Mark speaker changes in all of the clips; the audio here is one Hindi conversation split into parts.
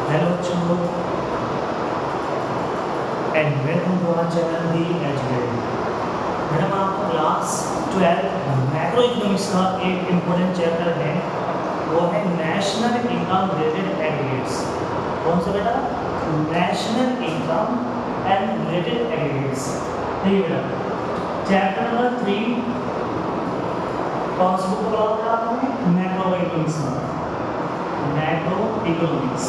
Speaker 1: हेलो बच्चों, and welcome to our channel the educate. Madam आपको क्लास 12 मैक्रो इकोनॉमिक्स का एक इम्पोर्टेंट चैप्टर है, वो है नेशनल इनकम रिलेटेड एग्रीगेट्स। कौन सा बेटा? National income and related aggregates. ठीक है बेटा, चैप्टर नंबर 3 कौन सी बुक पढ़ा था आपने? मैक्रो इकोनॉमिक्स में, मैक्रो इकोनॉमिक्स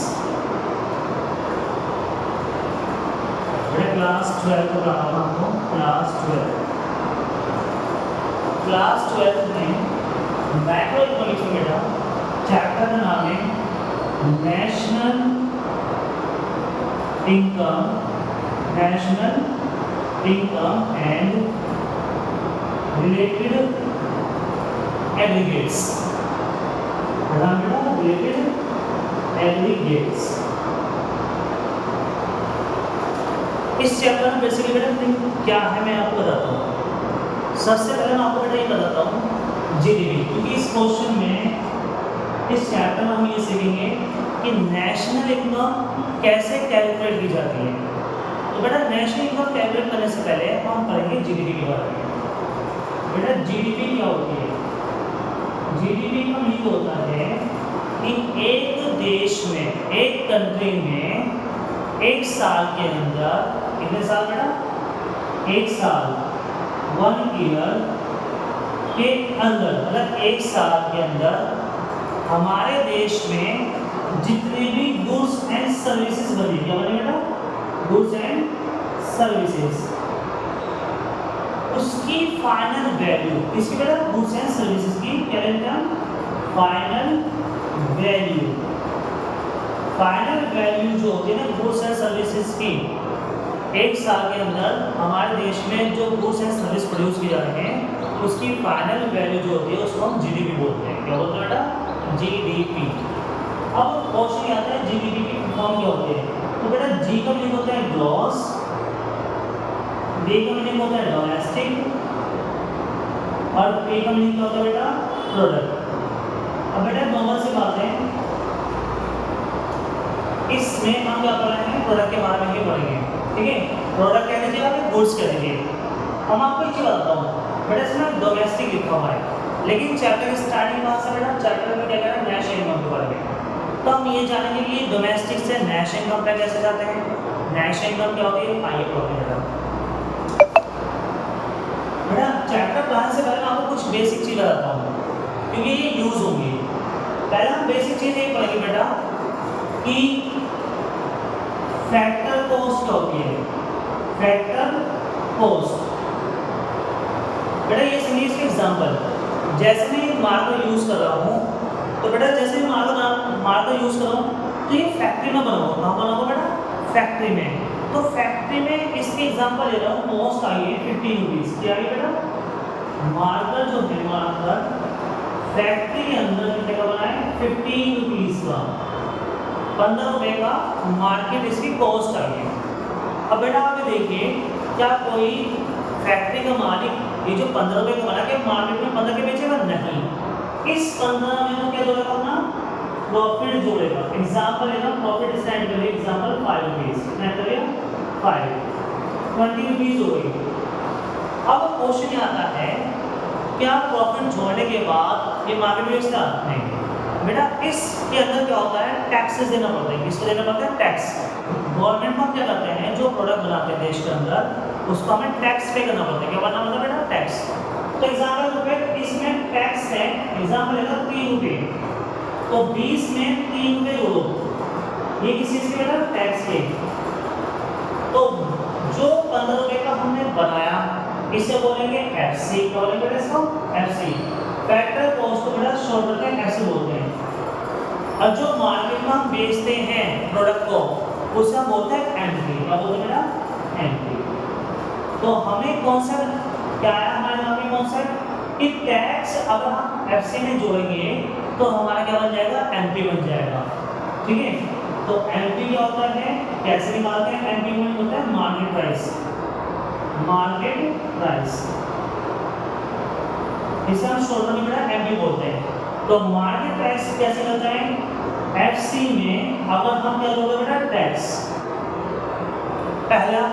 Speaker 1: क्लास 12 को पढ़ा रहा हूँ। क्लास 12 में मैक्रो इकोनॉमिक्स में बेटा चैप्टर का नाम है national income and related aggregates. Related aggregates. इस चैप्टर में बेसिकली बेटा क्या है मैं आपको बताता हूँ। सबसे पहले मैं आपको बेटा ये बताता हूँ जीडीपी, क्योंकि इस क्वेश्चन में इस चैप्टर में हम ये सीखेंगे कि नेशनल इनकम कैसे कैलकुलेट की जाती है। तो बेटा नेशनल इनकम कैलकुलेट करने से पहले हम पढ़ेंगे जीडीपी के बारे में। बेटा जीडीपी क्या होती है? जीडीपी का मतलब होता है कि एक देश में, एक कंट्री में एक साल के अंदर, कितने साल बेटा? एक साल, 1 ईयर के अंदर, मतलब एक साल के अंदर हमारे देश में जितने भी गुड्स एंड सर्विसेज बनी, क्या बने बेटा? गुड्स एंड सर्विसेज, उसकी फाइनल वैल्यू, किसकी बेटा? गुड्स एंड सर्विसेज की क्या लेते हैं? Final value. फाइनल वैल्यू जो होती है ना गुड्स एंड सर्विसेज की, एक साल के अंदर हमारे देश में जो गुड्स एंड सर्विस प्रोड्यूस की जा रही हैं उसकी फाइनल वैल्यू जो होती है उसको हम जीडीपी बोलते हैं। क्या बोलते हैं बेटा? जीडीपी। अब क्वेश्चन आता है जीडीपी की फॉर्म क्या होती है? तो बेटा जी का मीनिंग होता है ग्रॉस, डी का मीनिंग होता है डोमेस्टिक, और पी का मीनिंग क्या होता है बेटा? प्रोडक्ट। अब बेटा नॉर्मल सी बात है, इसमें हम क्या कर रहे हैं? प्रोडक्ट के बारे में ही पढ़ेंगे। ठीक है, प्रोडक्ट कह लीजिए आप, गुड्स कह लीजिए। हम आपको एक चीज बताता हूँ बेटा, इसमें डोमेस्टिक लिखा हुआ है, लेकिन चैप्टर की स्टार्टिंग कहाँ से बेटा? चैप्टर में क्या करें? नेशनल इनकम के बारे में। तो हम ये जानेंगे कि डोमेस्टिक से नेशनल इनकम पे कैसे जाते हैं, नेशनल इनकम क्या होती है। आइए पढ़ते हैं बेटा। चैप्टर पढ़ने से पहले मैं आपको कुछ बेसिक चीज बताता हूँ, क्योंकि ये यूज होंगी। पहले हम बेसिक चीज ये पढ़ेंगे बेटा कि फैक्टर कॉस्ट होती है। फैक्टर कॉस्ट बेटा ये समझिए इसके एग्जांपल, जैसे मैं एक मार्कर यूज कर रहा हूँ, तो बेटा जैसे मैं मार्कर यूज कर रहा हूँ तो ये फैक्ट्री में बना हुआ, कहाँ बना हुआ बेटा? फैक्ट्री में। तो फैक्ट्री में इसके एग्जांपल ले रहा हूँ, कॉस्ट आई है 15 रुपीज। क्या आई बेटा? मार्कर जो है, मार्कर फैक्ट्री के अंदर कितने का बना है? 15 रुपीज का, 15 रुपए का मार्केट इसकी कॉस्ट आई है। अब बेटा आप देखिए, क्या कोई फैक्ट्री का मालिक ये जो 15 रुपए का बना के मार्केट में 15 के बेचेगा? नहीं। इस 15 में वो क्या जोड़ेगा? अपना प्रॉफिट जोड़ेगा। एग्जांपल है ना, प्रॉफिट स्टैंड करिए, एग्जांपल 5 रुपीज। कितना करिए? 5, 20 रुपीज हो गई। अब क्वेश्चन ये आता है, क्या प्रॉफिट जोड़ने के बाद ये मार्केट में बेचता? नहीं बेटा, इसके अंदर क्या होता है? टैक्सेस देना पड़ता है। किसको देना पड़ता है? टैक्स। गवर्नमेंट को क्या करते हैं, जो प्रोडक्ट बनाते हैं देश के अंदर उसको हमें टैक्स पे करना पड़ता है। क्या करना पड़ता है बेटा? टैक्स। तो एग्जाम्पल रुपए इसमें टैक्स है, एग्जाम्पल लेगा 3 रुपये, तो 20 में 3 रुपये जोड़ो, ये किस चीज के बेटा? टैक्स के। तो जो 15 रुपये का हमने बनाया इसे बोलेंगे एफसी। क्या बोलेंगे बेटा इसको? एफसी। फैक्टर कॉस्ट को बेटा शॉर्ट करके एफसी बोलते हैं। और जो मार्केट में हम बेचते हैं प्रोडक्ट को उसे हम बोलते हैं एमपी। क्या बोलते हैं बेटा? एमपी। तो हमें कॉन्सेप्ट क्या है हमारे यहाँ पे कॉन्सेप्ट कि टैक्स अगर हम एफसी में जोड़ेंगे तो हमारा क्या बन जाएगा? एमपी बन जाएगा। ठीक है, तो एमपी क्या होता है, कैसे निकालते हैं? एमपी में होता है मार्केट प्राइस। मार्केट प्राइस इसे हम शॉर्ट में बेटा एमपी बोलते हैं। तो मार्केट प्राइस कैसे करता है? FC में अगर हम क्या दोगे बेटा टैक्स, पहला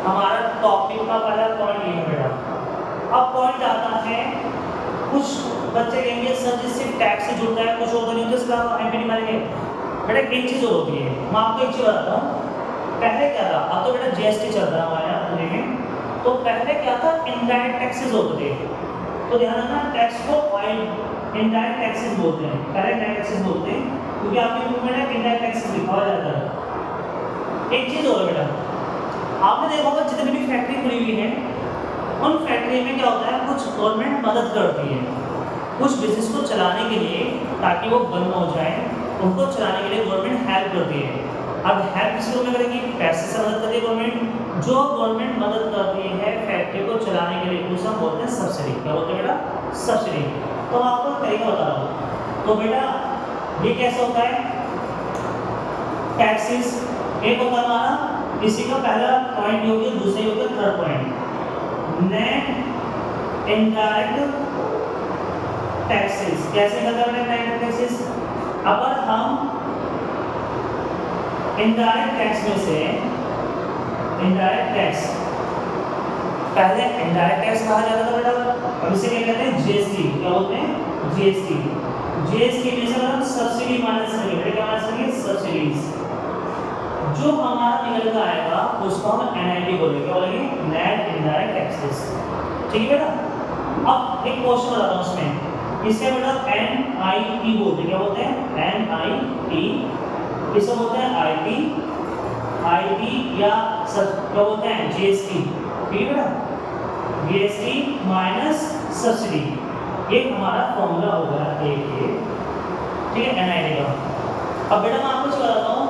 Speaker 1: हमारा टॉपिक का पहला पॉइंट ये है बेटा। अब पॉइंट आता है, कुछ बच्चे कहेंगे सर जी सिर्फ टैक्स से जुड़ता है, कुछ और तो नहीं होता, इसका एमपी नहीं मारेंगे। बेटा एक चीज़ और होती है, मैं आपको एक चीज़ बताता हूँ। पहले क्या था, अब तो बेटा जीएसटी चल रहा है हमारे यहाँ पूरे में, तो पहले क्या था इनडायरेक्ट टैक्सेस होते थे। तो ध्यान रखना टैक्स को इनडायरेक्ट टैक्सेस बोलते हैं, पहले इनडायरेक्ट टैक्सेस बोलते हैं क्योंकि आपके बुक में इनडायरेक्ट टैक्सेस लिखा हुआ जाता है। एक चीज़ और बेटा, आपने देखा होगा जितनी भी फैक्ट्री खुली हुई है उन फैक्ट्री में क्या होता है, कुछ गवर्नमेंट मदद करती है कुछ बिजनेस को चलाने के लिए, ताकि वो बंद हो जाए, उनको चलाने के लिए गवर्नमेंट हेल्प करती है। अब हेल्प किस रूप में करेगी, पैसे से मदद करती है गवर्नमेंट। जो गवर्नमेंट मदद करती है फैक्ट्री को चलाने के लिए उसे हम बोलते हैं सब्सिडी। क्या बोलते हैं बेटा, सब्सिडी। तो आपको तरीका बता रहा हूँ। तो बेटा ये कैसे होता है, टैक्सेस एक होता है हमारा, इसी का पहला पॉइंट हो गया, दूसरे हो गया third point net indirect taxes. कैसे करते हैं इनडायरेक्ट टैक्सेस, अगर हम इनडायरेक्ट टैक्स में से इनडायरेक्ट टैक्स, पहले इनडायरेक्ट टैक्स कहा जाता था बेटा, अब इसे क्या कहते हैं जीएसटी। क्या बोलते हैं, जीएसटी। जीएसटी में से हम सब्सिडी माइनस करेंगे, क्या माइनस करेंगे, सब्सिडीज। जो हमारा निकल कर आएगा उसको हम एनआईटी बोलेंगे, क्या बोलेंगे, नेट इनडायरेक्ट टैक्सेस। ठीक है बेटा। अब एक क्वेश्चन बताता हूँ उसमें, इसे बेटा एनआईटी बोलते हैं। क्या बोलते हैं, एनआईटी। इसे बोलते हैं आईटी या क्या बोलते हैं, जीएसटी। ठीक है बेटा, जीएसटी माइनस सब्सिडी, ये हमारा फॉर्मूला होगा एक। ठीक है, एनआईटी का। अब बेटा मैं आपको बताता हूँ,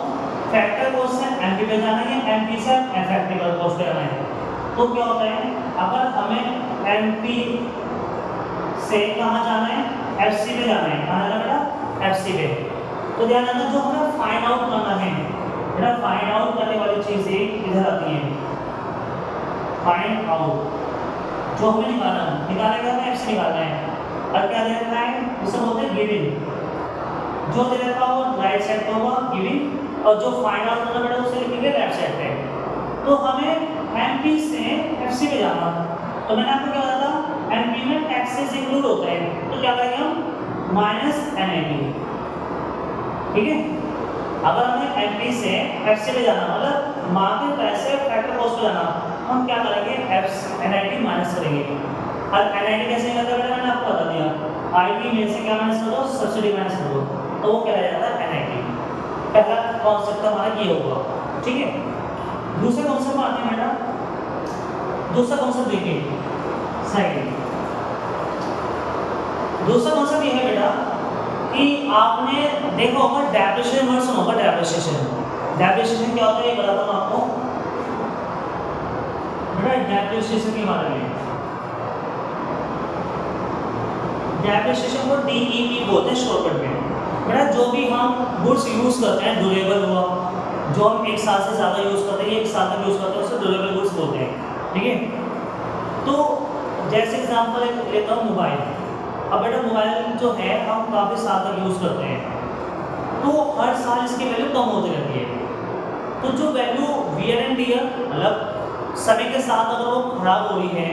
Speaker 1: फैक्टर कॉस्ट से एमपी पे जाना है, एमपी से इफेक्टिव कॉस्ट पे जाना है। तो क्या होता है, अगर हमें एमपी से कहाँ जाना है, एफसी पे जाना है। कहाँ जाना बेटा, एफसी पे। तो ध्यान रखना जो हमें फाइंड आउट करना है बेटा, फाइंड आउट करने वाली चीजें इधर आती हैं। फाइंड आउट जो हमें निकालना है, हमें एफसी निकालना है। और क्या दे रखा है, उसे बोलते हैं गिवन। जो दे रखा हो राइट साइड पे होगा गिवन, और जो फाइंड आउट करना बेटा उसे लिखेंगे लेफ्ट साइड पे। तो हमें एमपी से एफसी पे जाना। तो मैंने आपको क्या बताया था, एमपी में टैक्सेस इंक्लूड होते हैं, तो क्या करेंगे हम, माइनस एनआईटी। ठीक है, अगर हमें एमपी से एफसी पे जाना, मतलब मार्केट पैसे फैक्टर कॉस्ट पे जाना, हम क्या करेंगे, एनआईटी माइनस करेंगे। और एनआईटी कैसे करते हैं मैंने आपको बता दिया, आईटी में से क्या माइनस कर दो, सब्सिडी माइनस कर दो, तो वो क्या रह जाता है, एनआईटी। पहला कॉन्सेप्ट हमारा ये होगा। ठीक है, दूसरे कॉन्सेप्ट में आते हैं बेटा। दूसरा कॉन्सेप्ट देखिए साइड। दूसरा कॉन्सेप्ट ये है बेटा कि आपने देखा होगा डेप्रिसिएशन वर्ड सुना होगा, डेप्रिसिएशन। डेप्रिसिएशन क्या होता है ये बताता हूँ आपको बेटा। डेप्रिसिएशन के बारे में, डेप्रिसिएशन को डीईपी बोलते हैं शॉर्टकट में बेटा। जो भी हम गुड्स यूज करते हैं, ड्यूरेबल हुआ, जो हम एक साल से ज़्यादा यूज करते हैं, एक साल तक यूज करते हैं, उसे ड्यूरेबल गुड्स बोलते हैं। ठीक है, तो जैसे एग्जांपल लेता हूँ मोबाइल। अब बेटा मोबाइल जो है हम काफ़ी साल तक यूज़ करते हैं, तो हर साल इसकी वैल्यू कम होती रहती है। तो जो वैल्यू वियर एंड टियर, मतलब समय के साथ अगर वो खराब हो रही है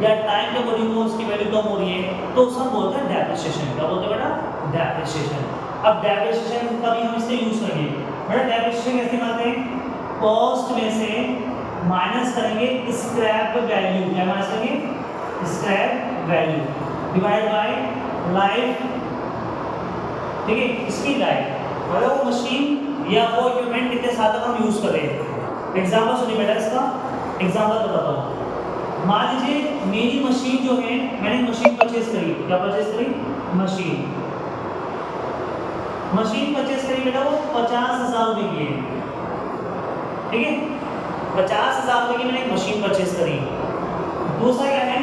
Speaker 1: या टाइम के अकॉर्डिंग वो उसकी वैल्यू कम हो रही है, तो उसे हम बोलते हैं डेप्रिसिएशन। क्या बोलते हैं बेटा, डेप्रिसिएशन। अब डेप्रिसिएशन का भी हम इससे यूज़ करेंगे बेटा। डेप्रिसिएशन कैसे करते हैं, कॉस्ट में से माइनस करेंगे स्क्रैप वैल्यू। क्या माइनस करेंगे, scrap value divide by life. ठीक है, इसकी लाइफ, मतलब वो मशीन या वो इक्विपमेंट कितने साल तक हम यूज़ करें। एग्जाम्पल सुनिए बेटा, इसका एग्जाम्पल बताता हूँ। मान लीजिए मेरी मशीन जो है, मैंने मशीन परचेज करी। क्या परचेज करी, मशीन परचेज करी बेटा, वो 50,000 रुपये की है। ठीक है, 50,000 रुपये की मैंने एक मशीन परचेज करी। दूसरा क्या है,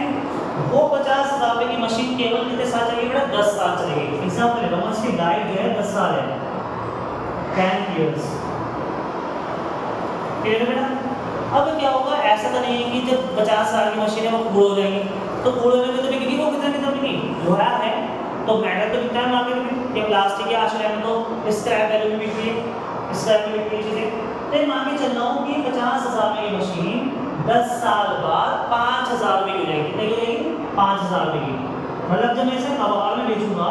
Speaker 1: वो 50,000 रुपये की मशीन केवल कितने साल चलेगी बेटा, 10 साल चलेगी। एग्जाम्पल ले लो, इसकी लाइफ जो है 10 साल है, 10 years। ठीक है बेटा। अब क्या होगा, ऐसा तो नहीं है कि जब 50 साल की मशीन है वो कूड़ हो जाएगी, तो कूड़ होने में तो बिकेगी वो कितने की, जो है तो मेटल तो बिकता है मार्केट में, ये प्लास्टिक या आज के टाइम में तो स्क्रैप वैल्यू में बिकती है, स्क्रैप में बिकती है चीज़ें। तो ये मान के चल रहा हूँ कि 50,000 में ये मशीन 10 साल बाद 5,000 रुपये की हो जाएगी। कितने की हो जाएगी? 5,000 रुपये की। मतलब जब मैं इसे कबाड़ में बेचूंगा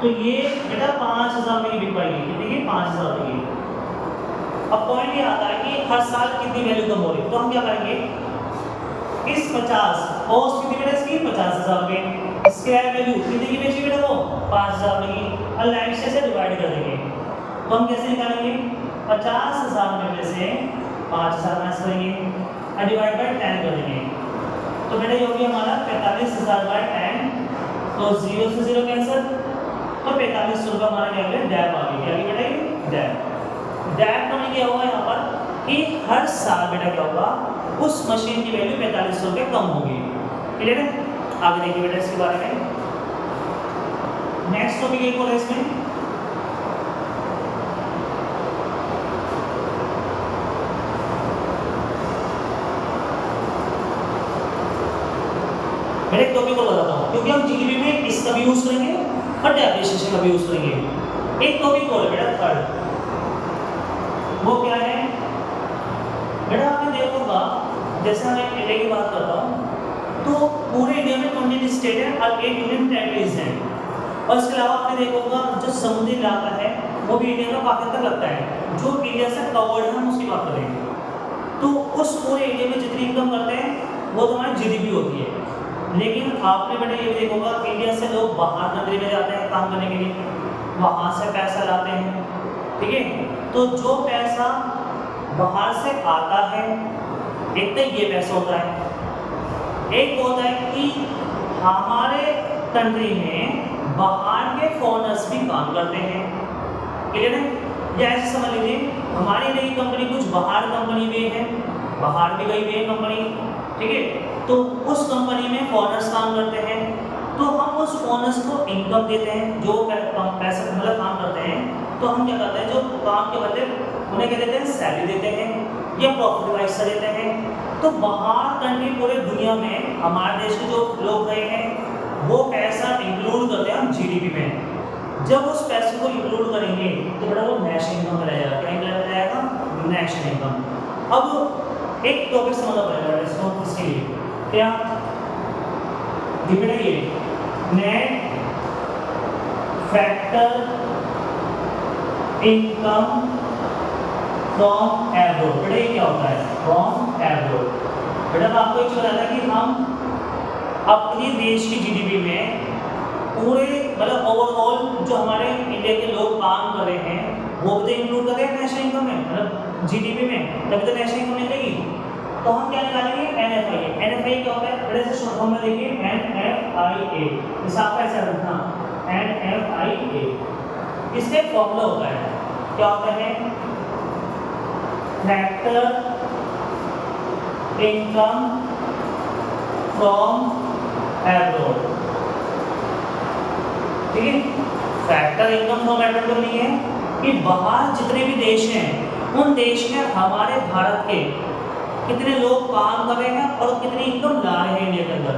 Speaker 1: तो ये बेटा 5,000 रुपये की बिक पाएगी। कितने की? 5,000 रुपये की। अब पॉइंट ये आता है कि हर साल कितनी वैल्यू कम हो रही है, तो हम क्या करेंगे, इस 50 कॉस्ट कितनी बेटा इसकी? 50,000 रुपये। स्क्रैप वैल्यू कितने की बेची बेटा? वो 5,000 रुपये की। और लाइन से डिवाइड कर देंगे तो हम कैसे निकालेंगे? 50,000 में से 5,000 माइनस करेंगे और डिवाइड बाय 10 कर देंगे। तो बेटा ये हो गया हमारा 45,000 बाय 10, तो 0 से 0 कैंसिल, तो 45 रुपये हमारा क्या हो गया? डैप आ गई। क्या बेटा? ये डैप। डैप होने क्या होगा यहाँ पर कि हर साल बेटा क्या होगा, उस मशीन की वैल्यू 45 रुपये कम होगी। क्लियर है? आगे देखिए बेटा इसके बारे में। नेक्स्ट टॉपिक एक और है इसमें, मैं एक टॉपिक को बताता हूँ क्योंकि हम जीडीपी में इसका भी यूज करेंगे और डेप्रिसिएशन का भी यूज करेंगे। एक टॉपिक और है बेटा थर्ड, वो क्या है बेटा? आपने देखा होगा, जैसे मैं इंडिया की बात करता हूँ तो पूरे इंडिया में 20 स्टेट है और 8 यूनियन टेरिटरीज हैं। और इसके अलावा आपने देखा होगा जो समुद्री इलाका है वो भी इंडिया का काफी तक लगता है। जो इंडिया से कवर्ड है हम उसकी बात करेंगे तो उस पूरे इंडिया में जितनी इनकम करते हैं वो तो हमारी जीडीपी होती है। लेकिन आपने बेटा ये देखा होगा इंडिया से लोग बाहर कंट्री में जाते हैं काम करने के लिए, वहाँ से पैसा लाते हैं, ठीक है? तो जो पैसा बाहर से आता है, एक तो ये पैसा होता है, एक होता है कि हमारे कंट्री में बाहर के फॉरेनर्स भी काम करते हैं। क्लियर है? या ऐसे समझ लीजिए हमारी नई कंपनी कुछ बाहर कंपनी में है, बाहर भी गई हुई है कंपनी, ठीक है? तो उस कंपनी में फॉरेनर्स काम करते हैं, तो हम उस फॉरेनर्स को इनकम देते हैं, जो पैसा मतलब काम करते हैं। तो हम क्या करते हैं, जो काम के बदले उन्हें क्या देते हैं? सैलरी देते हैं या प्रॉफिट वाइज से देते हैं। तो बाहर कंट्री पूरे दुनिया में हमारे देश के जो लोग रहे हैं वो पैसा इंक्लूड करते हैं हम जीडीपी में। जब उस पैसे को इंक्लूड करेंगे तो बड़ा वो नेशनल इनकम कराया जाएगा। क्या कराया जाएगा? National income. अब एक टॉपिक समझना पड़ेगा इसको, इसके लिए क्या डिपेंड ये net factor income from abroad. बेटा ये क्या होता है? From abroad. बेटा मैं आपको एक चीज बताया था कि हम अपने देश की जीडीपी में पूरे मतलब ओवरऑल जो हमारे इंडिया के लोग काम कर रहे हैं वो भी तो इंक्लूड कर रहे हैं नेशनल इनकम में, मतलब जीडीपी में, तभी तो नेशनल इनकम निकलेगी। तो हम क्या निकालेंगे? एनएफआईए। एनएफआईए क्या होता है? बड़े से शॉर्ट फॉर्म में देखिए एनएफआईए, इस आपका ऐसा रखना एनएफआईए। इसका एक फॉर्मूला होता है, क्या होता है? Factor income from abroad. ठीक है? फैक्टर इनकम फ्रॉम एब्रोड करनी है कि बाहर जितने भी देश हैं उन देश में हमारे भारत के कितने लोग काम कर रहे हैं और कितनी इनकम ला रहे हैं इंडिया के अंदर,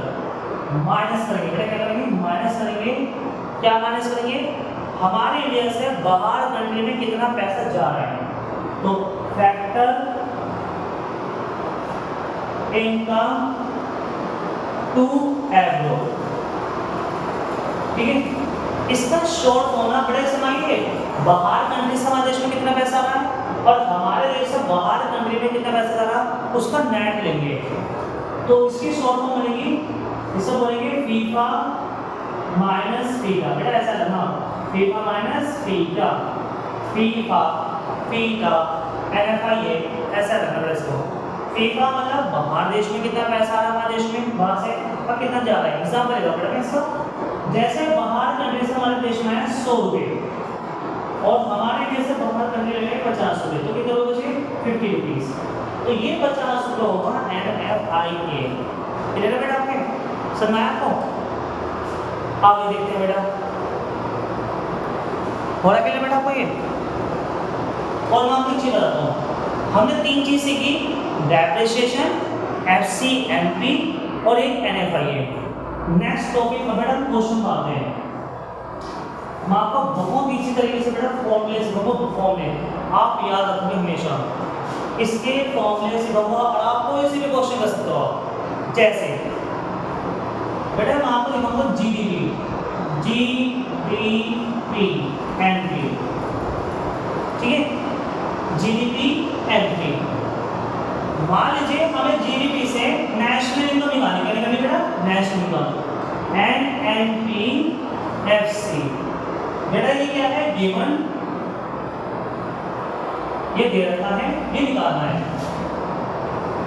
Speaker 1: माइनस करेंगे। क्या करेंगे? माइनस करेंगे। क्या माइनस करेंगे? हमारे इंडिया से बाहर कंट्री में कितना पैसा जा रहा है। तो फैक्टर इनकम टू एब्रोड, ठीक है? इसका शॉर्ट होना बड़े समाइए बाहर कंट्री से हमारे देश में कितना पैसा आ रहा है और हमारे देश से बाहर कंट्री में कितना पैसा जा रहा है उसका नेट लेंगे। तो इसकी शॉर्ट फॉर्म बनेगी, इसे बोलेंगे फीफा माइनस फीटा। बेटा ऐसा लगना FIFA minus FITA, FIFA FITA NFIA ऐसा लगना बेटा इसको। फीफा मतलब बाहर देश में कितना पैसा आ रहा है हमारे देश में, वहां से और कितना जा रहा है। एग्जाम्पल लेगा बेटा इसका, जैसे बाहर कंट्री से हमारे देश में है 100 रुपये और हमारे देश से बाहर कंट्री लगे 50 रुपये, तो कितने लोग बचे? 50 रुपीज। तो ये 50 रुपये होगा एनएफआईए। क्लियर है बेटा? आपके समझ में आया आपको? आगे देखते हैं बेटा, हो रहा है बेटा आपको ये। और मैं आपको एक चीज बताता हूँ, हमने 3 चीज सीखी, डेप्रिसिएशन, एफसीएमपी और एक एनएफआईए। नेक्स्ट टॉपिक में बेटा क्वेश्चन आते हैं। मैं आपको बहुत इसी तरीके से बेटा फॉर्मूले सिखाऊंगा, फॉर्मूले आप याद रखोगे हमेशा, इसके फॉर्मूले सिखाऊंगा और आप कोई से भी क्वेश्चन कर सकते हो। जैसे बेटा मैं आपको दिखाऊंगा जीडीपी, जीडीपी एनपी, ठीक है, जीडीपी एनपी। मान लीजिए हमें जीडीपी से नेशनल इनकम निकालनी है, बेटा नेशनल इनकम एनएनपीएफसी। बेटा ये क्या है, गिवन, ये दे रखा है, ये निकालना है,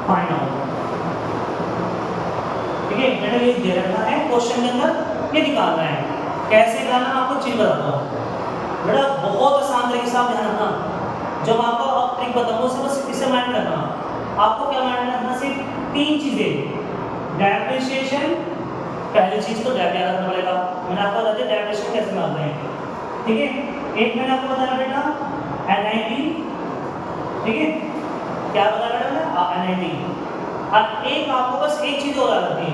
Speaker 1: फाइंड आउट, ठीक है बेटा ये दे रखा है क्वेश्चन के अंदर, ये निकालना है। कैसे निकालना आपको चीज बताता हूँ बेटा, बहुत आसान तरीके से आप ध्यान रखना। जब आपको अब ट्रिक बताऊंगा उससे बस इससे माइंड रखना, आपको क्या माइंड रखना, सिर्फ 3 चीजें। डेप्रिसिएशन, पहली चीज तो डेप याद रखना पड़ेगा, मैंने आपको बता दिया डेप्रिसिएशन कैसे मानते हैं, ठीक है। एक मैंने आपको बताया बेटा एनआईटी, ठीक है, क्या बताया बेटा एनआईटी। अब एक आपको बस एक चीज और याद रखनी,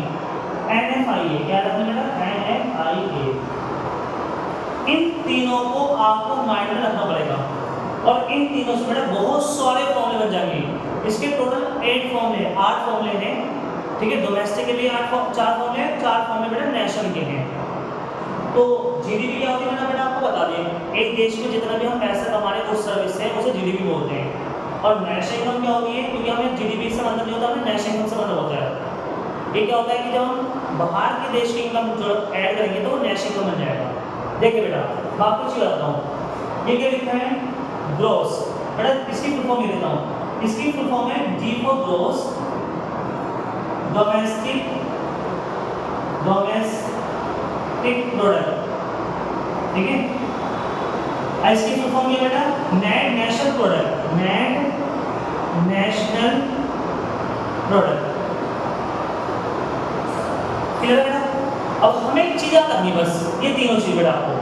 Speaker 1: एनएफआईए, क्या रखना बेटा एनएफआईए। इन तीनों को आपको माइंड में रखना पड़ेगा और इन तीनों से बेटा बहुत सारे फॉर्मूले बन जाएंगे। इसके टोटल 8 फॉर्मूले, 8 फॉर्मूले हैं, ठीक है। डोमेस्टिक के लिए 4 फॉर्मूले हैं, 4 फॉर्मूले बेटा नेशनल के हैं। तो जीडीपी क्या होती है बेटा आपको बता दें, एक देश में जितना भी हम पैसा कमा रहे हैं उस सर्विस से, उसे जीडीपी बोलते हैं। और नेशनल इनकम क्या होती है, क्योंकि हमें जीडीपी से मतलब नहीं होता, हमें नेशनल इनकम से मतलब होता है। ये क्या होता है कि जब हम बाहर के देश की इनकम जो ऐड करेंगे तो वो नेशनल इनकम बन जाएगा। देखिए बेटा मैं आपको चीज बताता हूँ, ये क्या लिखा है, ग्रोस। बेटा इसकी फुल फॉर्म लिख देता हूँ, इसकी फुल फॉर्म है जी फॉर ग्रोस डोमेस्टिक प्रोडक्ट, ठीक है। इसकी फुल फॉर्म क्या बेटा, net national product, net national product, clear बेटा। अब हमें एक चीज याद रखनी, बस ये तीनों चीज बेटा आपको।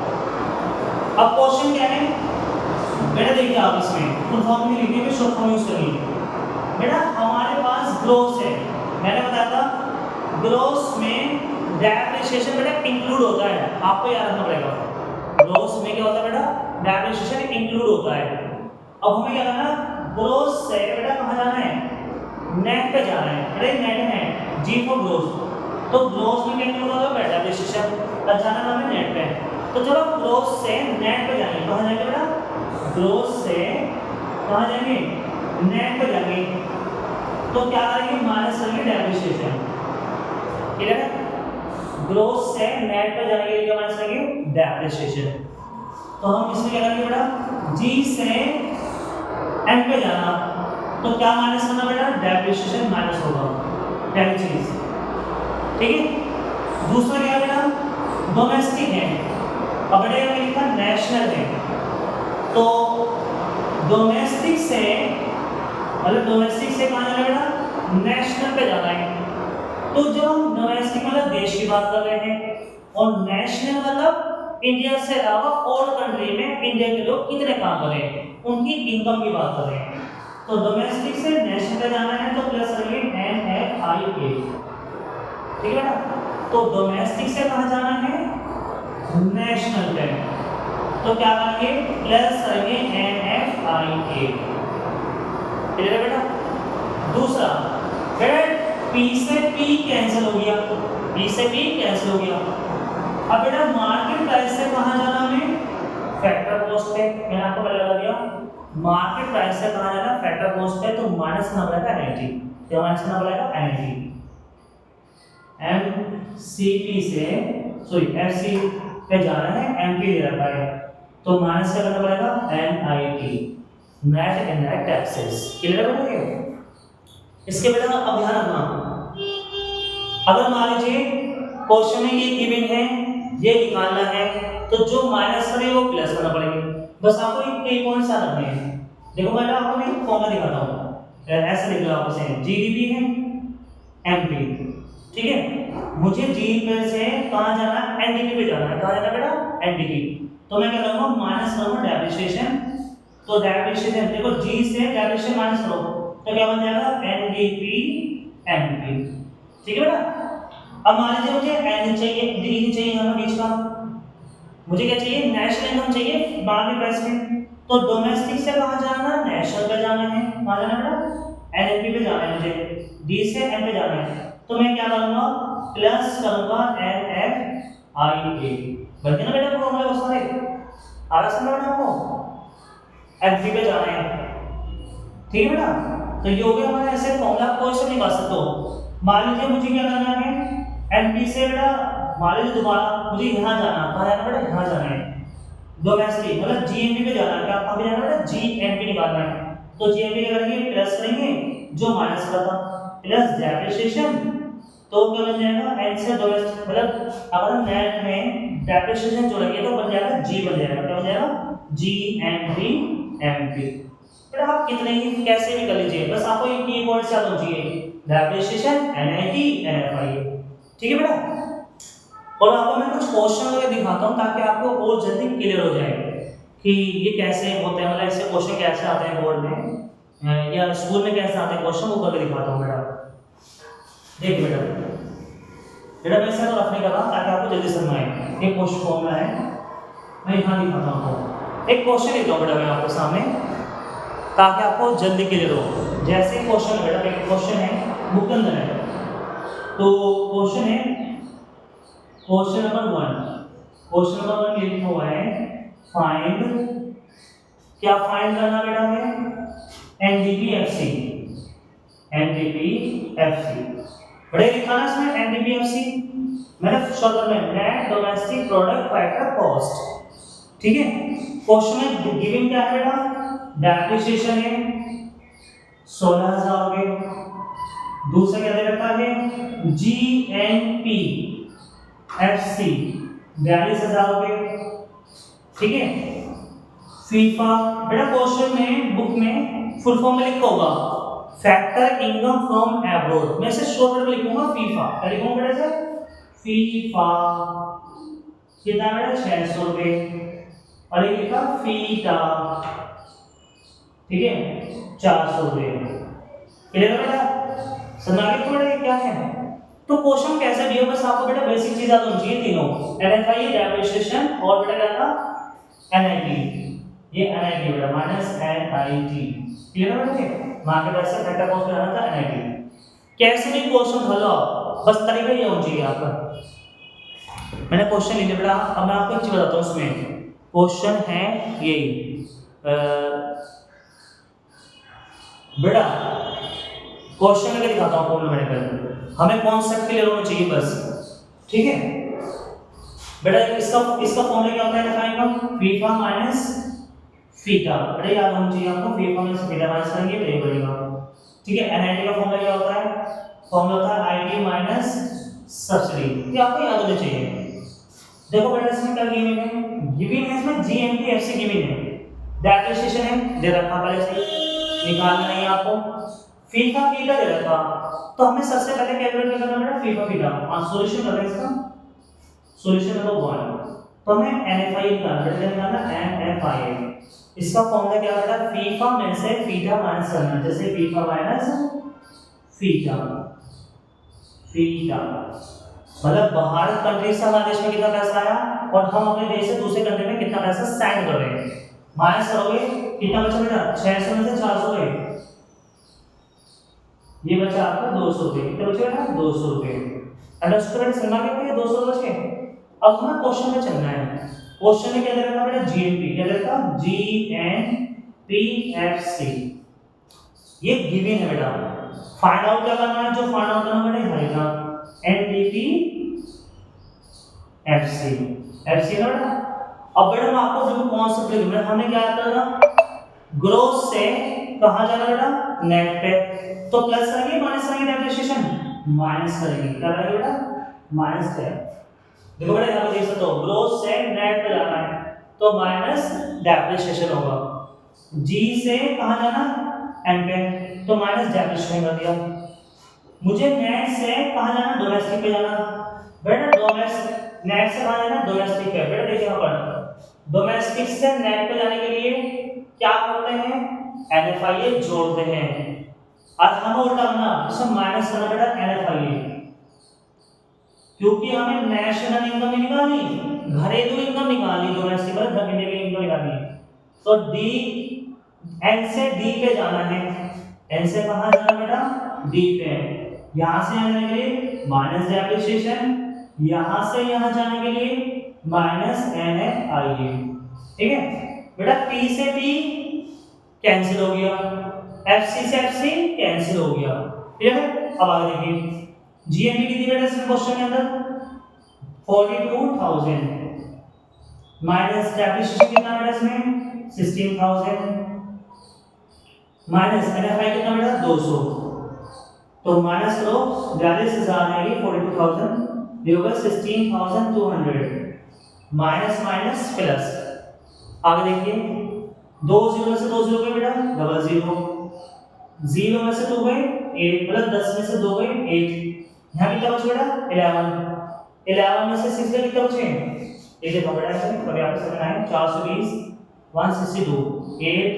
Speaker 1: अब क्वेश्चन क्या है बेटा, देखिए आप इसमें फुल फॉर्म नहीं लिखिए, शॉर्ट फॉर्म यूज करिए। बेटा हमारे पास ग्रोस है, मैंने बताया था ग्रोस में डेप्रिसिएशन बेटा इंक्लूड होता है, आपको याद रखना पड़ेगा। ग्रोस में क्या होता है बेटा, डेप्रिसिएशन इंक्लूड होता है। अब हमें क्या करना, ग्रोस से बेटा कहाँ जाना है, नेट पे जाना है। बेटा नेट है जी फॉर ग्रोस, तो ग्रोस में क्या इंक्लूड होगा बेटा डेप्रिसिएशन, अब जाना है हमें नेट पे। तो चलो ग्रोस से नेट पे जाएंगे, कहाँ जाएंगे बेटा, ग्रोस से कहाँ जाएंगे, नेट पे जाएंगे। तो क्या करेंगे, माइनस करेंगे डेप्रिसिएशन, क्लियर है। ग्रोस से नेट पे जाएंगे, क्या माइनस करेंगे डेप्रिसिएशन। तो हम इसमें क्या करेंगे बेटा, जी से एम पे जाना, तो क्या माइनस करना बेटा, डेप्रिसिएशन माइनस होगा, पहली चीज, ठीक है। दूसरा क्या बेटा, डोमेस्टिक है, अब बेटा ये लिखा नेशनल है, तो डोमेस्टिक से मतलब डोमेस्टिक से कहाँ जाना बेटा, नेशनल पे जाना है। तो जब हम डोमेस्टिक मतलब देश की बात कर रहे हैं और नेशनल मतलब इंडिया से अलावा और कंट्री में इंडिया के लोग कितने काम कर रहे हैं, उनकी इनकम की बात कर रहे हैं। तो डोमेस्टिक से नेशनल पे जाना है तो प्लस करेंगे NFIA, ठीक है बेटा। तो डोमेस्टिक से कहाँ जाना है, नेशनल पे, तो क्या करेंगे, प्लस करेंगे NFIA, ठीक है बेटा। दूसरा बेटा P से P कैंसिल हो गया, P से P कैंसिल हो गया। अब बेटा मार्केट प्राइस से कहाँ जाना हमें, फैक्टर कॉस्ट पे, मैंने आपको पहले बता दिया मार्केट प्राइस से कहाँ जाना, फैक्टर कॉस्ट पे, तो माइनस करना पड़ेगा NIT, क्या माइनस करना पड़ेगा NIT। MCP से सॉरी FC पे जाना है, MP दे रखा है, तो माइनस क्या करना पड़ेगा NIT, net indirect taxes, clear है बेटा। इसके बेटा अब ध्यान रखना, अगर मान लीजिए क्वेश्चन में ये गिवन है, ये निकालना है, तो जो माइनस करे वो प्लस करना पड़ेगा। बस आपको एक पॉइंट याद रखने हैं। देखो मैं आपको एक फॉर्मूला दिखाता हूँ, ऐसे लिख लो आप इसे, जीडीपी है एमपी, ठीक है। मुझे जी पे से कहाँ जाना है, एनडीपी पे जाना है, कहाँ जाना बेटा एनडीपी। तो मैं क्या करूँगा, माइनस करूँगा डेप्रिसिएशन, तो डेप्रिसिएशन देखो जी से डेप्रिसिएशन माइनस करो तो क्या बन जाएगा एनडीपी एमपी, ठीक है बेटा। अब मान लीजिए मुझे एन चाहिए, डी चाहिए हमें बीच का, मुझे क्या चाहिए, नेशनल इनकम चाहिए मार्केट प्राइस में। तो डोमेस्टिक से कहाँ जाना है, नेशनल पे जाना है, कहाँ जाना है बेटा, एनएपी पे जाना है मुझे, डी से एन पे जाना है। तो मैं क्या करूंगा, प्लस करूंगा एनएफआईए, बन गया ना बेटा फॉर्मूला बहुत सारे, आ रहा समझ में आपको, एनपी पे जाना है, ठीक है बेटा। तो ये हो गया हमारा ऐसे फॉर्मूला, कोई से निकाल सकते हो। मान लीजिए मुझे क्या करना है, एनपी से बेटा मान लीजिए दोबारा मुझे यहाँ जाना, कहाँ जाना बेटा, यहाँ जाना है डोमेस्टिक, मतलब जीएमपी पे जाना है, क्या कहाँ पे जाना है बेटा, जीएमपी निकालना है। तो जीएमपी क्या करेंगे, प्लस करेंगे जो माइनस का था, प्लस डेप्रिसिएशन, तो क्या बन जाएगा एन से डोमेस्टिक, मतलब अगर हम नेट में डेप्रिसिएशन जोड़ेंगे तो बन जाएगा जी, बन जाएगा क्या बन जाएगा, जीएमपी एमपी। फिर आप कितने ही कैसे भी कर लीजिए, बस आपको ये कीवर्ड याद होना चाहिए, डेप्रिसिएशन, एनआईटी, एनएफआईए, ठीक है बेटा। और आपको मैं कुछ क्वेश्चन वगैरह दिखाता हूँ ताकि आपको और जल्दी क्लियर हो जाए कि ये कैसे होते हैं, मतलब ऐसे क्वेश्चन कैसे आते हैं बोर्ड में या स्कूल में कैसे आते हैं क्वेश्चन, वो करके दिखाता हूँ बेटा। देखिए बेटा, बेटा मैं ऐसा तो रखने का था ताकि आपको जल्दी समझ आए। एक क्वेश्चन फॉर्मूला है, मैं यहाँ दिखाता हूँ आपको, एक क्वेश्चन लिखता हूँ बेटा मैं आपके सामने ताकि आपको जल्दी क्लियर हो। जैसे क्वेश्चन बेटा, एक क्वेश्चन है बुक के अंदर है, तो क्वेश्चन है क्वेश्चन नंबर 1, क्वेश्चन नंबर 1 लिखा हुआ है फाइंड, क्या फाइंड करना बेटा हमें, एनडीपीएफसी, एनडीपीएफसी बड़े लिखा ना इसमें एनडीपीएफसी, मैंने शॉर्ट में net domestic product factor cost, ठीक है। क्वेश्चन में गिवन क्या है बेटा, डेप्रिसिएशन है 16,000 रुपए, दूसरा क्या दे रखा है जीएनपी एफसी 42,000 रुपए, ठीक है। फीफा बेटा क्वेश्चन में बुक में फुल फॉर्म में लिखा होगा फैक्टर इनकम फ्रॉम अब्रॉड, मैं इसे शॉर्ट में लिखूंगा फीफा, क्या लिखूंगा बेटा इसे, फीफा कितना बेटा 600 रुपए, और ये लिखा फीटा, ठीक है 400 रुपए, क्लियर है बेटा, समझ आ गया बेटा ये क्या है। तो क्वेश्चन कैसे दिया, बस आपको बेटा बेसिक चीज याद होनी चाहिए तीनों, एनएफआई, डेप्रिसिएशन और बेटा क्या था एनआईटी, ये एनआईटी बेटा माइनस एनआईटी, क्लियर है बेटा, मार्केट प्राइस से फैक्टर कॉस्ट बनाना था एनआईटी। कैसे भी क्वेश्चन हल हो, बस तरीका ये होना चाहिए आपका। मैंने क्वेश्चन लिया बेटा, अब मैं आपको एक चीज बताता हूँ, उसमें क्वेश्चन है ये बेटा, क्वेश्चन में दिखाता हूँ फॉर्मूला मेडिकल, हमें कॉन्सेप्ट क्लियर होना चाहिए बस, ठीक है बेटा। इसका फॉर्मूला क्या होता है, दिखाएंगे फीफा माइनस फीटा, बेटा याद होना चाहिए आपको, फीफा माइनस फीटा माइनस करेंगे तो ये बनेगा, ठीक है। एनआईटी का फॉर्मूला क्या होता है, फॉर्मूला होता है आईटी माइनस सब्सिडी, ये आपको याद होना चाहिए। देखो बेटा इसमें क्या गिवन है, गिवन है इसमें जीएनपीएफसी गिवन है, डेप्रिसिएशन है दे रखा पहले से, निकालना नहीं आपको, फीफा फीटा दे रखा, तो हमें सबसे पहले कैलकुलेट करना बेटा फीफा फीटा, सॉल्यूशन कर रहे हैं इसका, सॉल्यूशन नंबर 1, तो हमें एनएफआई निकालना बेटा, निकालना एनएफआई, इसका फॉर्मूला क्या बेटा, फीफा में से फीटा माइनस करना, जैसे फीफा माइनस फीटा, फीटा मतलब बाहर कंट्री से हमारे देश में कितना पैसा आया और हम अपने देश से दूसरे कंट्री में कितना पैसा सेंड कर रहे हैं, माइनस करोगे कितना बचा बेटा 600 में से 400 गए, ये बचा आपका 200 रुपए, कितना बचेगा ना 200 रुपए, अंडरस्टूड समझ गए भैया 200 बचे। अब हमें क्वेश्चन में चलना है, क्वेश्चन में क्या दे रखा बेटा जीएनपी, क्या दे रखा जीएनपीएफसी, ये गिवन है बेटा, फाइंड आउट क्या करना है, जो फाइंड आउट करना बेटा आएगा एनडीपीएफसी, एफसी ना बेटा। अब बेटा मैं आपको जो कॉन्सेप्ट लिख रहा हूं, हमने क्या करना, ग्रोथ से कहां जाना बेटा नेट पे, तो प्लस करेंगे माइनस करेंगे, डेप्रिसिएशन माइनस करेंगे, क्या करेंगे बेटा माइनस करेंगे। देखो बेटा यहां पे देख सकते हो ग्रोथ से नेट पे जाना है तो माइनस डेप्रिसिएशन होगा, जी से कहां जाना एन पे, तो माइनस डेप्रिसिएशन कर दिया। मुझे नेट से कहां जाना डोमेस्टिक पे जाना, बेटा डोमेस्टिक नेट से कहां जाना डोमेस्टिक पे, बेटा देखिए यहां पर डोमेस्टिक से नेट पे जाने के लिए क्या करते हैं, एनएफआईए जोड़ते हैं, और हमें उल्टा करना, इसमें माइनस करना बेटा एनएफआईए, क्योंकि हमें नेशनल इनकम निकालनी, घरेलू इनकम निकालनी, डोमेस्टिक मतलब घरेलू इनकम निकालनी है, तो डी एन से डी पे जाना है। एन से कहाँ जाना बेटा? डी पे। यहाँ से यहाँ जाने के लिए माइनस डेप्रिसिएशन, यहाँ से यहाँ जाने के लिए माइनस एन एफ आई ए। ठीक है बेटा, पी से पी कैंसिल हो गया, एफ सी से एफ सी कैंसिल हो गया। ठीक है, अब आगे देखिए जीएनपी कितनी बेटा इस क्वेश्चन के अंदर? 42,000 माइनस डेप्रिसिएशन कितना बेटा इसमें? 16,000 माइनस एनएफआई कितना बेटा? 200। तो माइनस करो 42,000 आएगी, 42,000 ये होगा 16,200 माइनस माइनस प्लस। आगे देखिए 2 0 में से 2 0 गए बेटा, डबल 0, 0 में से 2 गए 8 प्लस 10 में से 2 गए 8। यहाँ कितना बचा बेटा? 11 में से 6 गए कितना बचे? ये देखो बेटा ऐसे कभी आपको समझ आए 420 162 8।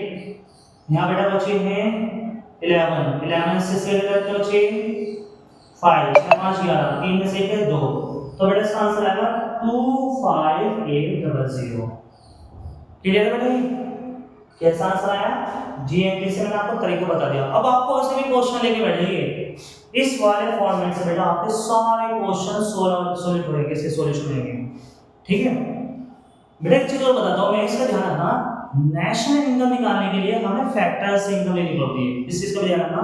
Speaker 1: यहाँ बेटा बचे हैं 11 से 6 कितना बचे? 5 6 5 11 3 में से 1 है 2, तो बेटा इसका आंसर आएगा 25800। क्लियर है बेटा? कैसा आंसर आया? जीएनपी से मैंने आपको तरीका बता दिया। अब आपको ऐसे भी क्वेश्चन लेके बैठेंगे इस वाले फॉर्मेट से बेटा, आपके सारे क्वेश्चन सॉल्व होंगे, इसके सॉल्यूशन होंगे। ठीक है बेटा, एक चीज और बताता हूँ मैं, इसका ध्यान रखना, नेशनल इनकम निकालने के लिए हमें फैक्टर से इनकम लेनी पड़ती है, इस चीज का ध्यान रखना।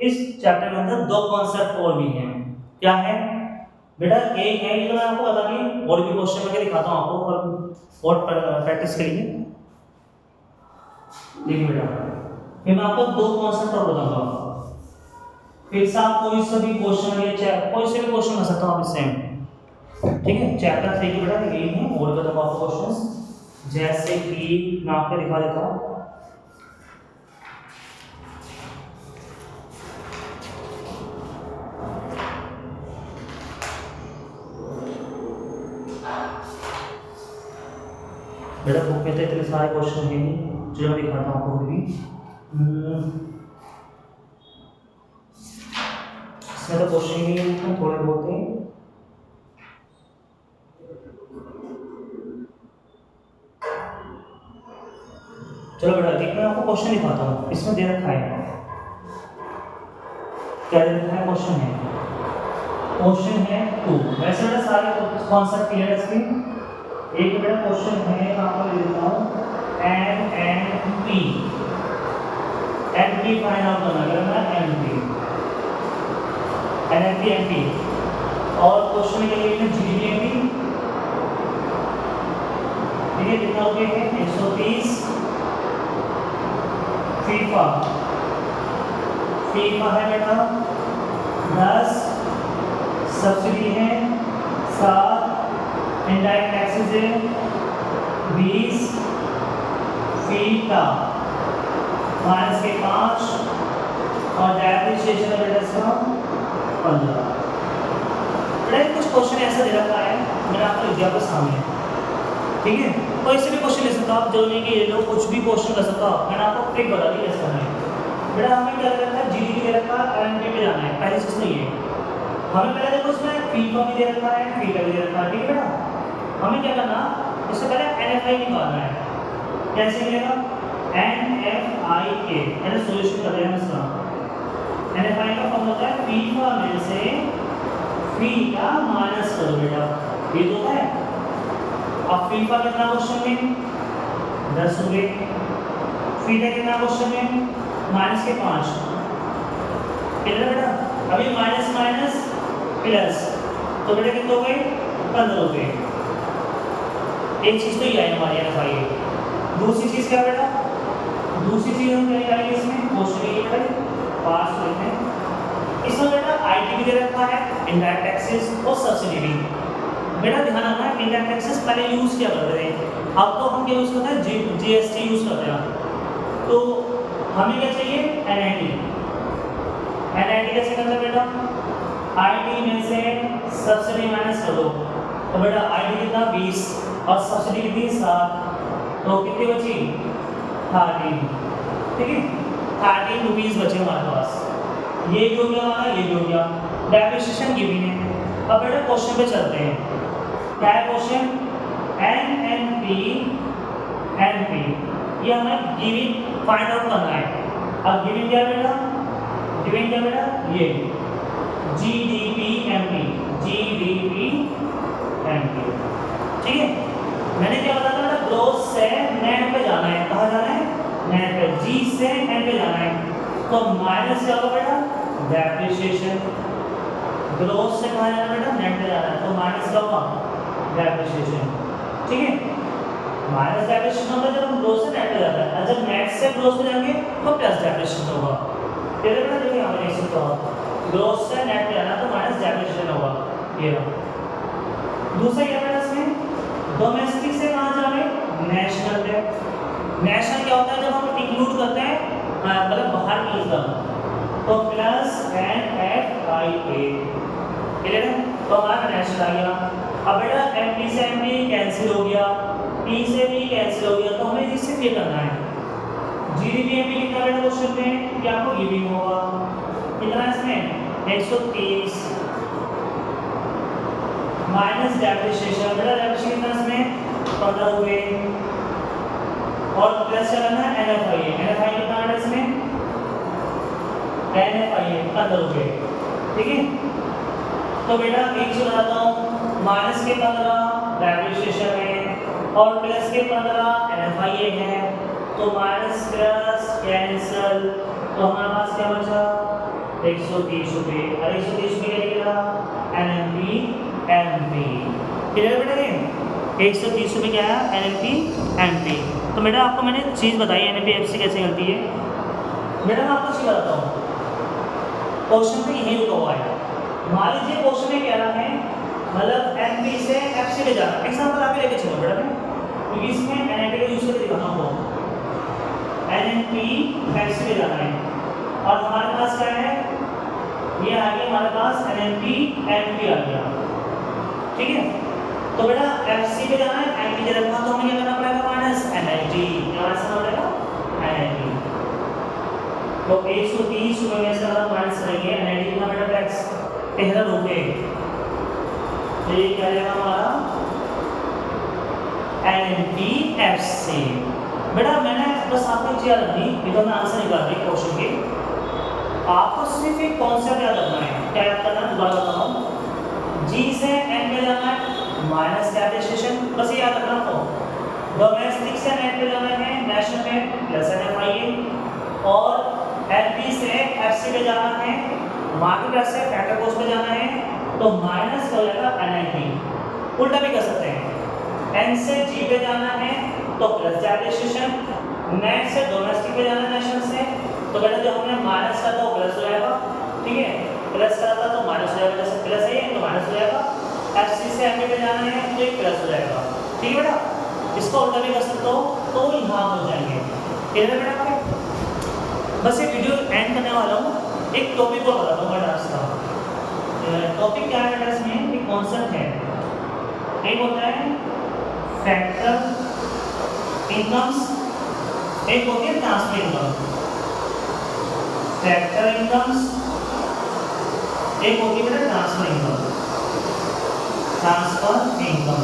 Speaker 1: इस चैप्टर के अंदर 2 कॉन्सेप्ट और भी हैं। क्या है बेटा? एक है ये तो मैं आपको बता दी, और भी क्वेश्चन में दिखाता हूँ आपको और प्रैक्टिस के लिए। देखिए बेटा, फिर मैं आपको 2 कॉन्सेप्ट और बताऊंगा, फिर से आप कोई सा भी क्वेश्चन ये कोई से भी क्वेश्चन कर सकता हूँ आप इससे। ठीक है, चैप्टर 3 की बेटा यही है, और बताऊंगा आपको क्वेश्चंस, जैसे कि मैं आपको दिखा देता हूँ। बेटा बुक में तो इतने सारे क्वेश्चन हैं नहीं, चलो मैं दिखाता हूँ आपको भी। इसमें तो क्वेश्चन ही नहीं है, थोड़े बहुत हैं। चलो बेटा देखो मैं आपको क्वेश्चन दिखाता हूँ, इसमें दे रखा है, क्या दे रखा है? क्वेश्चन है 2। वैसे बेटा सारे कॉन्सेप्ट क्लियर है इसके। एक बेटा क्वेश्चन है, मैं आपको दे देता हूँ एनपी फाइंड आउट करना है एनपी, और क्वेश्चन के लिए जीडीपी। ठीक है, कितना हो गया है? 130। फीफा है बेटा 10, सब्सिडी है 7, इनडायरेक्ट टैक्सेस है 20, फीटा माइनस के 5, और डेप्रिसिएशन है बेटा इसका 15। बेटा कुछ क्वेश्चन ऐसा दे रखा है, मैंने आपको लिख दिया आपके सामने। ठीक है, कोई से भी क्वेश्चन ले सकता हो आप, जरूरी नहीं कि ये लोग कुछ भी क्वेश्चन कर सकता हो। मैंने आपको ट्रिक बता दी कैसे करना है। बेटा हमें क्या दे रखा है? जीडीपी दे रखा है, एनपी पे जाना है, पहली चीज तो ये हमें पहले देखो इसमें फीफा भी दे रखा है, फीटा भी दे रखा है। ठीक है बेटा, हमें क्या करना, इससे पहले एनएफआई निकालना है। कैसे मिलेगा? एनएफआई के पहले सॉल्यूशन कर रहे हैं इसका। एनएफआई का फॉर्मूला होता है फीफा में से फीटा माइनस करो बेटा, ये तो है। अब फीफा कितना क्वेश्चन में? 10 हो गए। फीटा कितना क्वेश्चन में? माइनस के 5। कितना बेटा? अभी माइनस माइनस प्लस, तो बेटा कितने हो गए? 15 हो गए। एक चीज तो ये आई हमारी एनएफआई। दूसरी चीज क्या बेटा? दूसरी चीज हम क्या आएगी इसमें? क्वेश्चन ये बेटा पास होते हैं। इसमें बेटा आईटी भी दे रखा है, इनडायरेक्ट टैक्सेस और सब्सिडी भी। बेटा ध्यान रखना है, इनडायरेक्ट टैक्सेस पहले यूज किया करते थे, अब तो हम क्या यूज करते हैं? जीएसटी यूज करते हैं। तो हमें क्या चाहिए? एनआईटी कैसे करते हैं बेटा? आईटी में से सब्सिडी माइनस कर दो, तो बेटा आईटी कितना? 20, और सब्सिडी कितनी? 7, तो कितनी बची? 13। ठीक है, 13 रुपीज बचे हमारे पास। ये भी हो गया हमारा, ये भी हो गया। डेप्रिसिएशन गिवन है। अब बेटा क्वेश्चन पे चलते हैं। क्या है क्वेश्चन? NNP NP ये हमें गिविंग फाइंड आउट करना है। अब गिविंग क्या बेटा, गिविंग क्या बेटा, ये GDP MP ठीक है। मैंने क्या बताया था, ग्रोथ से नेट पे जाना है, कहाँ जाना है, नेट पे, G से N पे जाना है, तो माइनस क्या होगा बेटा, डेप्रिसिएशन। ग्रोथ से कहाँ जाना है बेटा, नेट पे जाना है, तो माइनस क्या होगा, डेप्रिसिएशन। ठीक है, माइनस डेप्रिसिएशन होगा जब हम ग्रोथ से नेट पे जाते हैं, और जब नेट से ग्रोथ पे जाएंगे तो प्लस डेप्रिसिएशन होगा। फिर बेटा देखिए यहाँ पर देख सकते हो, ग्रोथ से नेट पे जाना तो माइनस डेप्रिसिएशन होगा, ये दूसरा क्या बेटा इसमें, डोमेस्टिक से कहाँ जा रहे हैं, नेशनल पे। नेशनल क्या होता है, जब हम इंक्लूड करते हैं मतलब बाहर की इनकम, तो प्लस NFIA, क्लियर है, तो हमारा नेशनल आ गया। अब बेटा MP से MP कैंसिल हो गया, P से P कैंसिल हो गया, तो हमें इससे क्या करना है, GDP MP कितना बेटा क्वेश्चन में, क्या आपको गिविंग होगा, कितना इसमें 130 माइनस डेप्रिसिएशन, बेटा डेप्रिसिएशन कितना इसमें 15 हुए, और प्लस चलाना है NFIA, NFIA कितना बेटा इसमें, NFIA 15 हुए। ठीक है, तो बेटा एक चीज बताता हूँ, माइनस के 15 डेप्रिसिएशन है और प्लस के 15 NFIA है, तो माइनस प्लस कैंसल, तो हमारे पास क्या बचा 130 रुपये, और 130 रुपये क्या निकला, NNP MP। क्लियर बेटा, ये 130 रुपये क्या है, NNP MP। तो बेटा आपको मैंने चीज़ बताई NNP FC कैसे करती है। बेटा मैं आपको चीज़ बताता हूँ, क्वेश्चन पे यही रुका हुआ है। मान लीजिए क्वेश्चन में कह रहा है मतलब MP से FC पे जाना, एग्जाम्पल आगे लेके चलो बेटा मैं, क्योंकि इसमें NNP का यूज करके दिखाता हूँ, NNP FC पे जाना है, और हमारे पास क्या है, ये आ गया हमारे पास NNP MP आ गया। ठीक है, तो बेटा FC पे जाना है, NP पे रखना, तो हमें क्या करना पड़ेगा, माइनस NIT, क्या माइनस करना पड़ेगा, NIT। तो 130 रुपये में से अगर माइनस करेंगे, NIT कितना बेटा टैक्स 13 रुपये, तो ये क्या रहेगा हमारा NNP FC। बेटा मैंने बस आपको चीज याद रखनी, ये तो मैं आंसर निकाल रही क्वेश्चन के, आपको सिर्फ एक कॉन्सेप्ट याद रखना है। क्या याद करना है, दोबारा बताता हूँ, G से N पे जाना है, माइनस डेप्रिसिएशन, बस ये याद रखना आपको। डोमेस्टिक से नेट पे जाना है, नेशनल में प्लस NFIA, और MP से FC पे जाना है, मार्केट से फैक्टर कॉस्ट पे जाना है, तो माइनस हो जाएगा NIT। उल्टा भी कर सकते हैं, N से G पे जाना है तो प्लस डेप्रिसिएशन, नेट से डोमेस्टिक पे जाना है नेशनल से, तो बेटा जो हमने माइनस का तो प्लस हो जाएगा, ठीक है, प्लस करा था तो माइनस हो जाएगा, जैसे प्लस है तो माइनस हो जाएगा, FC से MP पे जाना है तो एक प्लस हो जाएगा। ठीक है बेटा, इसको उल्टा भी कर सकते हो, तो यहाँ हो जाएंगे। क्लियर है बेटा आपके, बस ये वीडियो एंड करने वाला हूँ, एक टॉपिक को बताता हूँ डांस का। टॉपिक क्या है बेटा, इसमें एक कॉन्सेप्ट है, एक होता है फैक्टर इनकम्स, एक होती है ट्रांसफर इनकम। फैक्टर इनकम्स, एक होती है ट्रांसफर इनकम, ट्रांसफर इनकम।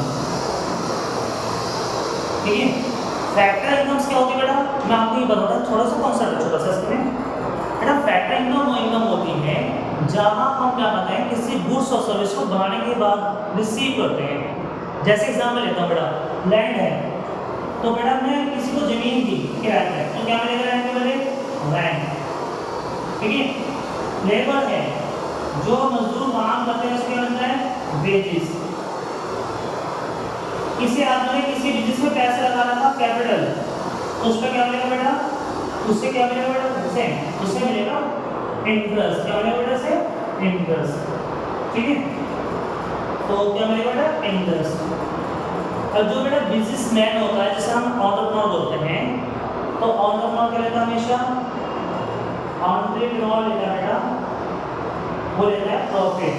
Speaker 1: ठीक है, फैक्टर इनकम्स क्या होती है बेटा, मैं आपको ये बताता हूँ, थोड़ा सा कॉन्सेप्ट छोटा सा इसमें। बेटा फैक्टर इनकम वो इनकम होती है जहाँ हम क्या करते हैं, किसी गुड्स और सर्विस को बनाने के बाद रिसीव करते हैं। जैसे एग्जाम्पल लेता हूँ बेटा, लैंड है, तो बेटा मैं किसी को जमीन दी किराए पे, तो क्या मिलेगा लैंड के बदले, रैंट। ठीक है, लेबर है, जो मजदूर काम करते हैं उसके मिलता है वेजेस। किसी आदमी ने किसी बिजनेस में पैसा लगाना था कैपिटल, तो उसका क्या मिलेगा बेटा, उससे क्या मिलेगा बेटा, उससे मिलेगा इंटरेस्ट। क्या मिलेगा बेटा से, इंटरेस्ट। ठीक है, तो क्या मिलेगा बेटा, इंटरेस्ट। और जो बेटा बिजनेसमैन होता है, जैसे हम एंटरप्रेन्योर बोलते हैं, तो एंटरप्रेन्योर क्या लेता है हमेशा, एंटरप्रेन्योर लेता है बेटा, वो लेता है प्रॉफिट।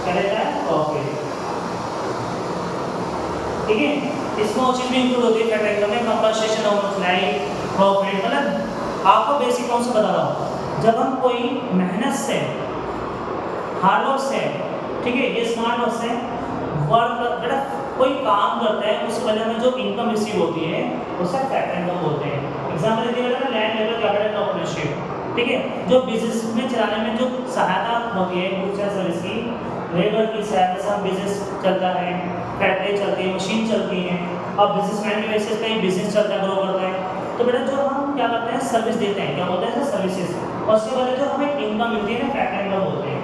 Speaker 1: क्या लेता है, प्रॉफिट। ठीक है, इसमें चीज भी इंक्लूड होती है फैक्टर इनकम में, कंपनसेशन ऑफ लाइफ, प्रॉफिट। मतलब आपको बेसिक कौन सा बता रहा हूँ, जब हम कोई मेहनत से, हार्डवर्क से, ठीक है, ये स्मार्ट वर्क से वर्क बेटा कोई काम करता है उस वजह में जो इनकम रिसीव होती है उसे फैक्टर इनकम बोलते हैं। एग्जाम्पल दिया गया है लैंड लेबर कैपिटल पार्टनरशिप, ठीक है, जो बिजनेस में चलाने में जो सहायता होती है गुड्स एंड सर्विस की, लेबर की सहायता से बिजनेस चलता है, फैक्ट्री चलती है, मशीन चलती है, और बिजनेसमैन की बेसिस पे बिजनेस चलता है, ग्रो करता है। तो बेटा जो हम क्या करते हैं सर्विस देते हैं, क्या बोलते हैं सर्विसेज, और उसके बाद जो हमें इनकम मिलती है ना फैक्टर इनकम बोलते हैं,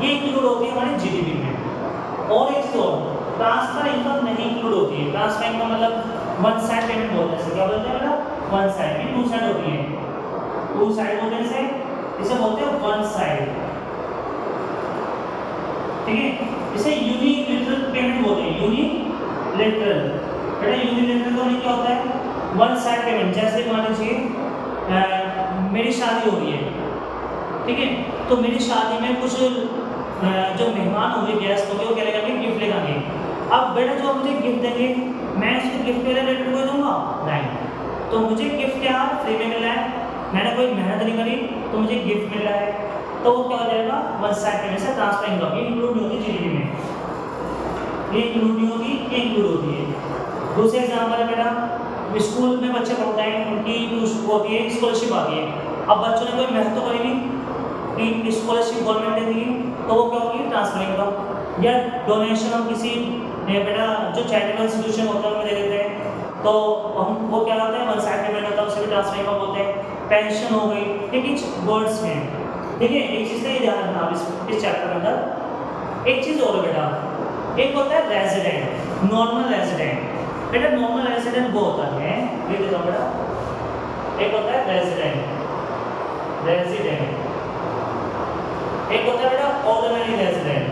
Speaker 1: ये इंक्लूड होती है हमारे जीडीपी में। और एक चीज और, ट्रांसफर इनकम नहीं इंक्लूड होती है। ट्रांसफर इनकम मतलब वन साइड पेमेंट बोलते हैं, क्या बोलते हैं बेटा वन साइड, ये टू साइड होती है, टू साइड बोलते हैं इसे बोलते हैं वन साइड, ठीक है। इसे यूनिलैटरल पेमेंट बोलते हैं, यूनिलैटरल। बेटा यूनिलैटरल तो नहीं क्या होता है वन साइड पेमेंट, जैसे मान लीजिए मेरी शादी हो रही है, ठीक है, तो मेरी शादी में कुछ जो मेहमान होंगे गेस्ट होंगे वो क्या लेकर गिफ्ट लेकर आएंगे। अब बेटा जो मुझे गिफ्ट देंगे मैं उसको गिफ्ट के रिलेटेड कोई दूंगा नहीं, तो मुझे गिफ्ट क्या फ्री में मिल रहा है, मैंने कोई मेहनत नहीं करी तो मुझे गिफ्ट मिल रहा है, तो वो क्या हो जाएगा वन साइड पेमेंट से ट्रांसफर इनकम, ये इंक्लूड नहीं होती जीडीपी में, ये इंक्लूड नहीं होती, ये इंक्लूड होती है। दूसरे एग्जाम्पल है बेटा स्कूल में बच्चे पढ़ते हैं उनकी होती है स्कॉलरशिप आती है, अब बच्चों ने कोई मेहनत तो करी नहीं कि स्कॉलरशिप गवर्नमेंट ने दी, तो वो क्या होगी ट्रांसफर इनकम। या डोनेशन हम किसी बेटा जो चैरिटेबल इंस्टीट्यूशन होता है उनमें दे देते हैं, तो हम वो क्या होता है वन साइड पेमेंट होता है, उसे भी ट्रांसफर इनकम बोलते हैं। पेंशन हो गई, ठीक है, वर्ड्स में, ठीक है, एक चीज़ का ये ध्यान रखना आप इस चैप्टर के अंदर। एक चीज़ और बेटा, एक होता है रेजिडेंट, नॉर्मल रेजिडेंट। बेटा नॉर्मल रेजिडेंट वो होता है, ये देता हूँ बेटा, एक होता है रेजिडेंट, एक होता है बेटा ऑर्डिनरी रेजिडेंट।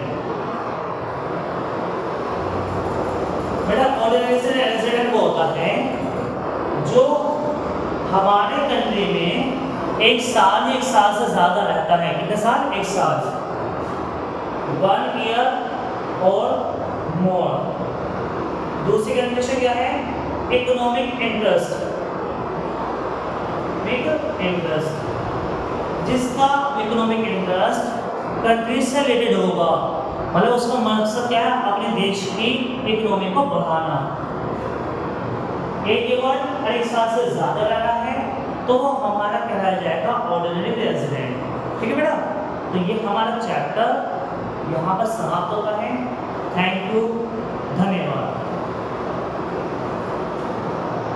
Speaker 1: बेटा ऑर्डिनरी रेजिडेंट वो होता है जो हमारे कंट्री में एक साल से ज्यादा रहता है, कितने साल, एक साल, 1 ईयर और मोर। दूसरी कंडीशन क्या है, इकोनॉमिक इंटरेस्ट, जिसका इकोनॉमिक इंटरेस्ट कंट्री से रिलेटेड होगा, मतलब उसका मकसद क्या है अपने देश की इकोनॉमी को बढ़ाना। एक साल से ज्यादा रहा है तो वो हमारा कहलाया जाएगा ऑर्डिनरी रेजिडेंट, ठीक है बेटा। तो ये हमारा चैप्टर यहाँ पर समाप्त होता है। थैंक यू, धन्यवाद।